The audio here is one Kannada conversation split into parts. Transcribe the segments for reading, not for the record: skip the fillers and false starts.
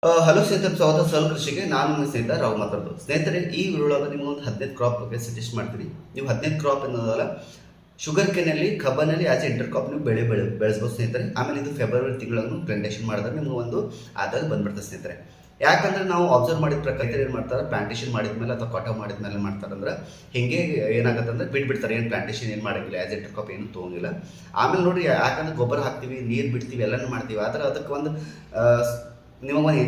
ಹಲೋ ಸ್ನೇಹಿತರೆ, ಸ್ವಾಗತ ಸಲ್ ಕೃಷಿಗೆ. ನಾನು ನಿಮ್ಮ ಸ್ನೇಹಿತ ರಾವ್ ಮಾತಾಡೋದು. ಸ್ನೇಹಿತರೆ, ಈ ವಿಡಿಯೋದಾಗ ನಿಮಗೆ ಒಂದು 15 ಕ್ರಾಪ್ ಬಗ್ಗೆ ಸಜೆಸ್ಟ್ ಮಾಡ್ತೀನಿ. ನೀವು 15 ಕ್ರಾಪ್ ಅನ್ನೋದಲ್ಲ, ಶುಗರ್ ಕೇನಲ್ಲಿ, ಕಬ್ಬನಲ್ಲಿ ಆಸ್ ಇಂಟರ್ ಕ್ರಾಪ್ ನೀವು ಬೆಳೆಸ್ಬೋದು ಸ್ನೇಹಿತರೆ. ಆಮೇಲೆ ಇದು ಫೆಬ್ರವರಿ ತಿಂಗಳನ್ನು ಪ್ಲಾಂಟೇಶನ್ ಮಾಡಿದ್ರೆ ನಿಮ್ಗೆ ಒಂದು ಆದಾಯ ಬಂದ್ಬಿಡ್ತದೆ ಸ್ನೇಹಿತರೆ. ಯಾಕಂದ್ರೆ ನಾವು ಅಬ್ಸರ್ವ್ ಮಾಡಿದ ಪ್ರಕಾರ ಏನು ಮಾಡ್ತಾರೆ, ಪ್ಲಾಂಟೇಶನ್ ಮಾಡಿದ್ಮೇಲೆ ಅಥವಾ ಕಟಾವ್ ಮಾಡಿದ್ಮೇಲೆ ಮಾಡ್ತಾರೆ ಅಂದ್ರೆ ಹಿಂಗೆ ಏನಾಗುತ್ತೆ ಅಂದ್ರೆ ಬಿಟ್ಬಿಡ್ತಾರೆ. ಏನು ಪ್ಲಾಂಟೇಶನ್ ಏನು ಮಾಡೋಂಗಿಲ್ಲ, ಆಸ್ ಇಂಟರ್ ಕ್ರಾಪ್ ಏನು ತೊಗೊಂಗಿಲ್ಲ. ಆಮೇಲೆ ನೋಡ್ರಿ, ಯಾಕಂದ್ರೆ ಗೊಬ್ಬರ ಹಾಕ್ತೀವಿ, ನೀರು ಬಿಡ್ತೀವಿ, ಎಲ್ಲನೂ ಮಾಡ್ತೀವಿ. ಆದರೆ ಅದಕ್ಕೆ ಒಂದು ನಿಮಗೊಂದು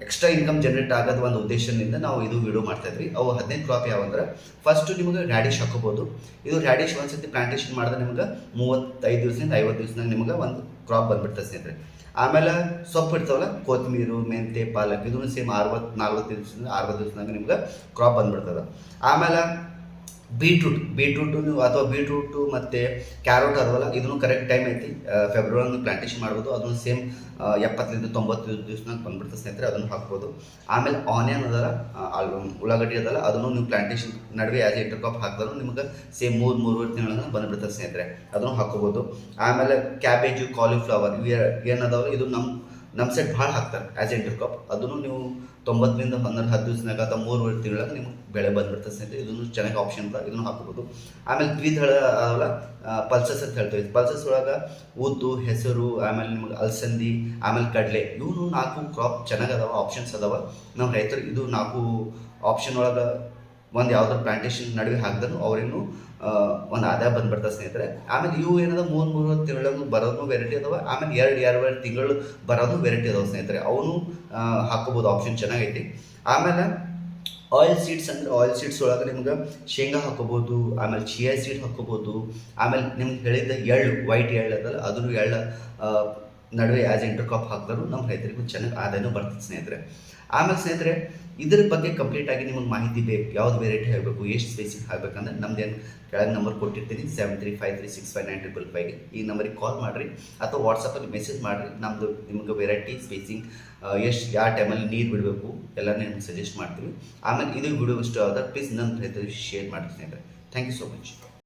ಎಕ್ಸ್ಟ್ರಾ ಇನ್ಕಮ್ ಜನರೇಟ್ ಆಗೋದು ಒಂದು ಉದ್ದೇಶದಿಂದ ನಾವು ಇದು ವಿಡಿಯೋ ಮಾಡ್ತಾ ಇದ್ವಿ. ಅವು 15 ಕ್ರಾಪ್ ಯಾವಂದ್ರೆ, ಫಸ್ಟ್ ನಿಮಗೆ ರ್ಯಾಡಿಶ್ ಹಾಕೋಬೋದು. ಇದು ರ್ಯಾಡಿಶ್ ಒಂದ್ಸತಿ ಪ್ಲಾಂಟೇಶನ್ ಮಾಡಿದ್ರೆ ನಿಮ್ಗೆ 35 ದಿವಸದಿಂದ 50 ದಿವಸದಾಗ ನಿಮ್ಗೆ ಒಂದು ಕ್ರಾಪ್ ಬಂದ್ಬಿಡ್ತದೆ ಸ್ನೇಹಿತರೆ. ಆಮೇಲೆ ಸೊಪ್ಪು ಇರ್ತಾವಲ್ಲ, ಕೊತ್ತಂಬರಿ, ಮೆಂತೆ, ಪಾಲಕ್, ಇದನ್ನು ಸೇಮ್ 40 ದಿವಸದಿಂದ 60 ದಿವಸದಾಗ ನಿಮ್ಗೆ ಕ್ರಾಪ್ ಬಂದ್ಬಿಡ್ತದೆ. ಆಮೇಲೆ ಬೀಟ್ರೂಟು ನೀವು ಅಥವಾ ಬೀಟ್ರೂಟು ಮತ್ತು ಕ್ಯಾರೋಟ್ ಅದವಲ್ಲ, ಇದನ್ನು ಕರೆಕ್ಟ್ ಟೈಮ್ ಐತಿ. ಫೆಬ್ರವರಿ ಪ್ಲಾಂಟೇಶನ್ ಮಾಡ್ಬೋದು. ಅದನ್ನು ಸೇಮ್ 70ರಿಂದ 90 ದಿವಸನಾಗ ಬಂದ್ಬಿಡ್ತದೆ ಸ್ನೇಹಿತರೆ, ಅದನ್ನು ಹಾಕ್ಬೋದು. ಆಮೇಲೆ ಆನಿಯನ್ ಅದಲ್ಲ, ಉಳ್ಳಾಗಡ್ಡಿ ಅದಲ್ಲ, ಅದನ್ನು ನೀವು ಪ್ಲಾಂಟೇಶನ್ ನಡುವೆ ಆ್ಯಸ್ ಇಂಟರ್ ಕ್ರಾಪ್ ಹಾಕಿದ್ರು ನಿಮ್ಗೆ ಸೇಮ್ 3-3.5 ತಿಂಗಳನ್ನ ಬಂದ್ಬಿಡ್ತದೆ ಸ್ನೇಹಿತರೆ, ಅದನ್ನು ಹಾಕೋಬೋದು. ಆಮೇಲೆ ಕ್ಯಾಬೇಜು, ಕಾಲಿಫ್ಲವರ್ ಇವು ಏನದಾವಲ್ಲ, ಇದು ನಮ್ಮ ಸೈಡ್ ಭಾಳ ಹಾಕ್ತಾರೆ ಆ್ಯಸ್ ಇಂಟರ್ ಕ್ರಾಪ್. ಅದನ್ನು ನೀವು 90ರಿಂದ 10 ದಿವಸನಾಗ ಅಥವಾ 3 ತಿಂಗಳಾಗ ನಿಮ್ಗೆ ಬೆಳೆ ಬಂದ್ಬಿಡ್ತದೆ ಸ್ನೇಹಿತರೆ. ಇದನ್ನು ಚೆನ್ನಾಗಿ ಆಪ್ಷನ್ ಅದ, ಇದನ್ನು ಹಾಕೋಬೋದು. ಆಮೇಲೆ ದ್ವಿದಳ ಅವಲ್ಲ, ಪಲ್ಸಸ್ ಅಂತ ಹೇಳ್ತೀವಿ. ಪಲ್ಸಸ್ ಒಳಗೆ ಉದ್ದು, ಹೆಸರು, ಆಮೇಲೆ ನಿಮ್ಗೆ ಅಲಸಂದಿ, ಆಮೇಲೆ ಕಡಲೆ, ಇವನು 4 ಕ್ರಾಪ್ ಚೆನ್ನಾಗಿ ಅದಾವ, ಆಪ್ಷನ್ಸ್ ಅದಾವ. ನಾವು ರೈತರು ಇದು 4 ಆಪ್ಷನ್ ಒಳಗೆ ಒಂದು ಯಾವ್ದಾದ್ರು ಪ್ಲಾಂಟೇಶನ್ ನಡುವೆ ಹಾಕಿದ್ರು ಅವ್ರೇನು ಒಂದು ಆದಾಯ ಬಂದ್ಬಿಡ್ತದೆ ಸ್ನೇಹಿತರೆ. ಆಮೇಲೆ ಇವು ಏನದ 3 ತಿಂಗಳು ಬರೋದು ವೆರೈಟಿ ಅದಾವ. ಆಮೇಲೆ 2 ತಿಂಗಳು ಬರೋದು ವೆರೈಟಿ ಅದಾವ ಸ್ನೇಹಿತರೆ, ಅವನು ಹಾಕೋಬೋದು, ಆಪ್ಷನ್ ಚೆನ್ನಾಗೈತಿ. ಆಮೇಲೆ ಆಯಿಲ್ ಸೀಡ್ಸ್ ಅಂದರೆ, ಆಯಿಲ್ ಸೀಡ್ಸ್ ಒಳಗೆ ನಿಮ್ಗೆ ಶೇಂಗಾ ಹಾಕೋಬೋದು, ಆಮೇಲೆ ಚಿಯಾ ಸೀಡ್ ಹಾಕೋಬೋದು. ಆಮೇಲೆ ನಿಮ್ಗೆ ಹೇಳಿದ ಎಳ್ಳು, ವೈಟ್ ಎಳ್ಳು ಅದಲ್ಲ, ಅದನ್ನು ಎಳ್ಳು ನಡುವೆ ಆ್ಯಸ್ ಇಂಟರ್ ಕ್ರಾಪ್ ಹಾಕಿದ್ರು ನಮ್ಮ ರೈತರಿಗೂ ಚೆನ್ನಾಗಿ ಆದಾಯನೂ ಬರ್ತದೆ ಸ್ನೇಹಿತರೆ. ಆಮೇಲೆ ಸ್ನೇಹಿತರೆ, ಇದ್ರ ಬಗ್ಗೆ ಕಂಪ್ಲೀಟಾಗಿ ನಿಮಗೆ ಮಾಹಿತಿ ಬೇಕು, ಯಾವ್ದು ವೆರೈಟಿ ಹಾಕಬೇಕು, ಎಷ್ಟು ಸ್ಪೇಸಿಂಗ್ ಹಾಕಬೇಕಂದ್ರೆ ನಮ್ದೇನು ಕೆಳಗೆ ನಂಬರ್ ಕೊಟ್ಟಿರ್ತೀನಿ, 7353659555ಗೆ ಈ ನಂಬರಿಗೆ ಕಾಲ್ ಮಾಡಿರಿ ಅಥವಾ ವಾಟ್ಸಪ್ಪಲ್ಲಿ ಮೆಸೇಜ್ ಮಾಡಿರಿ. ನಮ್ಮದು ನಿಮ್ಗೆ ವೆರೈಟಿ, ಸ್ಪೇಸಿಂಗ್, ಎಷ್ಟು ಯಾವ ಟೈಮಲ್ಲಿ ನೀರು ಬಿಡಬೇಕು ಎಲ್ಲ ನಿಮ್ಗೆ ಸಜೆಸ್ಟ್ ಮಾಡ್ತೀವಿ. ಆಮೇಲೆ ಇದು ವಿಡಿಯೋ ಇಷ್ಟ ಆದಾಗ ಪ್ಲೀಸ್ ನಮ್ಮ ರೈತರಿಗೆ ಶೇರ್ ಮಾಡಿ ಸ್ನೇಹಿತರೆ. Thank you so much.